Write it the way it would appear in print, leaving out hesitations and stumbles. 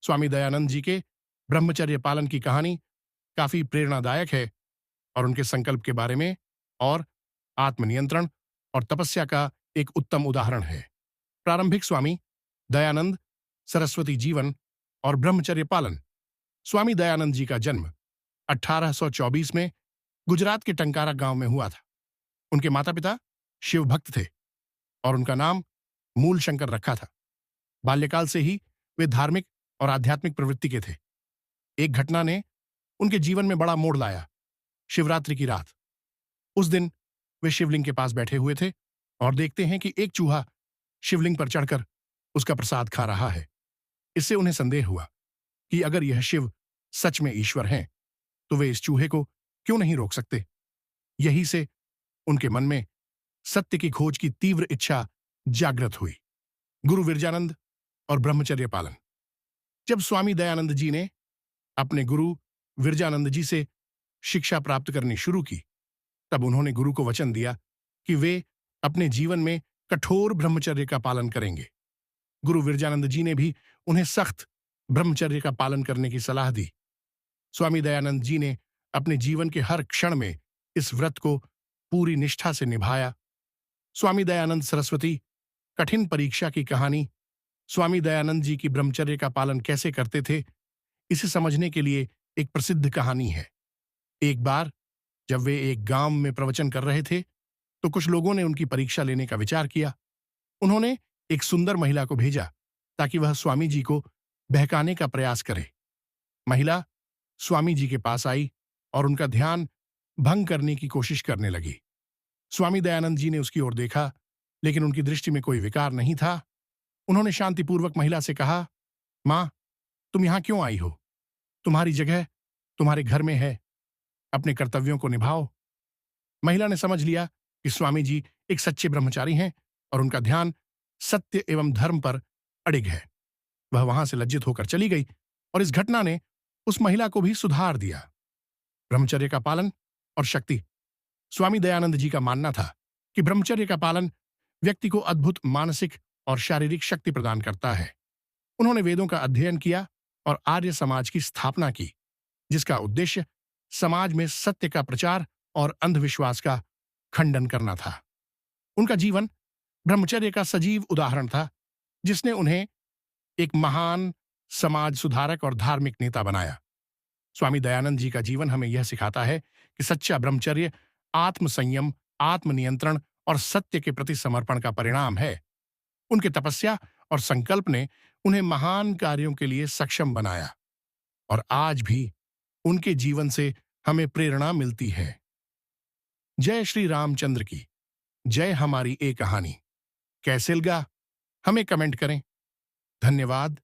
स्वामी दयानंद जी के ब्रह्मचर्य पालन की कहानी काफी प्रेरणादायक है और उनके संकल्प के बारे में और आत्मनियंत्रण और तपस्या का एक उत्तम उदाहरण है। प्रारंभिक स्वामी दयानंद, सरस्वती जीवन और ब्रह्मचर्य पालन। स्वामी दयानंद जी का जन्म 1824 में गुजरात के टंकारा गांव में हुआ था। उनके माता पिता शिव भक्त थे और उनका नाम मूल शंकर रखा था। बाल्यकाल से ही वे धार्मिक और आध्यात्मिक प्रवृत्ति के थे। एक घटना ने उनके जीवन में बड़ा मोड़ लाया। शिवरात्रि की रात, उस दिन वे शिवलिंग के पास बैठे हुए थे और देखते हैं कि एक चूहा शिवलिंग पर चढ़कर उसका प्रसाद खा रहा है। इससे उन्हें संदेह हुआ कि अगर यह शिव सच में ईश्वर हैं, तो वे इस चूहे को क्यों नहीं रोक सकते। यही से उनके मन में सत्य की खोज की तीव्र इच्छा जागृत हुई। गुरु विरजानंद और ब्रह्मचर्य पालन। जब स्वामी दयानंद जी ने अपने गुरु विरजानंद जी से शिक्षा प्राप्त करनी शुरू की, तब उन्होंने गुरु को वचन दिया कि वे अपने जीवन में कठोर ब्रह्मचर्य का पालन करेंगे। गुरु विरजानंद जी ने भी उन्हें सख्त ब्रह्मचर्य का पालन करने की सलाह दी। स्वामी दयानंद जी ने अपने जीवन के हर क्षण में इस व्रत को पूरी निष्ठा से निभाया। स्वामी दयानंद सरस्वती कठिन परीक्षा की कहानी। स्वामी दयानंद जी की ब्रह्मचर्य का पालन कैसे करते थे, इसे समझने के लिए एक प्रसिद्ध कहानी है। एक बार जब वे एक गांव में प्रवचन कर रहे थे, तो कुछ लोगों ने उनकी परीक्षा लेने का विचार किया। उन्होंने एक सुंदर महिला को भेजा ताकि वह स्वामी जी को बहकाने का प्रयास करे। महिला स्वामी जी के पास आई और उनका ध्यान भंग करने की कोशिश करने लगी। स्वामी दयानंद जी ने उसकी ओर देखा, लेकिन उनकी दृष्टि में कोई विकार नहीं था। उन्होंने शांतिपूर्वक महिला से कहा, मां, तुम यहां क्यों आई हो? तुम्हारी जगह तुम्हारे घर में है। अपने कर्तव्यों को निभाओ। महिला ने समझ लिया कि स्वामी जी एक सच्चे ब्रह्मचारी हैं और उनका ध्यान सत्य एवं धर्म पर अडिग है। वह वहां से लज्जित होकर चली गई और इस घटना ने उस महिला को भी सुधार दिया। ब्रह्मचर्य का पालन और शक्ति। स्वामी दयानंद जी का मानना था कि ब्रह्मचर्य का पालन व्यक्ति को अद्भुत मानसिक और शारीरिक शक्ति प्रदान करता है। उन्होंने वेदों का अध्ययन किया और आर्य समाज की स्थापना की, जिसका उद्देश्य समाज में सत्य का प्रचार और अंधविश्वास का खंडन करना था। उनका जीवन ब्रह्मचर्य का सजीव उदाहरण था, जिसने उन्हें एक महान समाज सुधारक और धार्मिक नेता बनाया। स्वामी दयानंद जी का जीवन हमें यह सिखाता है कि सच्चा ब्रह्मचर्य आत्मसंयम, आत्मनियंत्रण और सत्य के प्रति समर्पण का परिणाम है। उनके तपस्या और संकल्प ने उन्हें महान कार्यों के लिए सक्षम बनाया और आज भी उनके जीवन से हमें प्रेरणा मिलती है। जय श्री रामचंद्र की जय। हमारी एक कहानी कैसे लगा हमें कमेंट करें। धन्यवाद।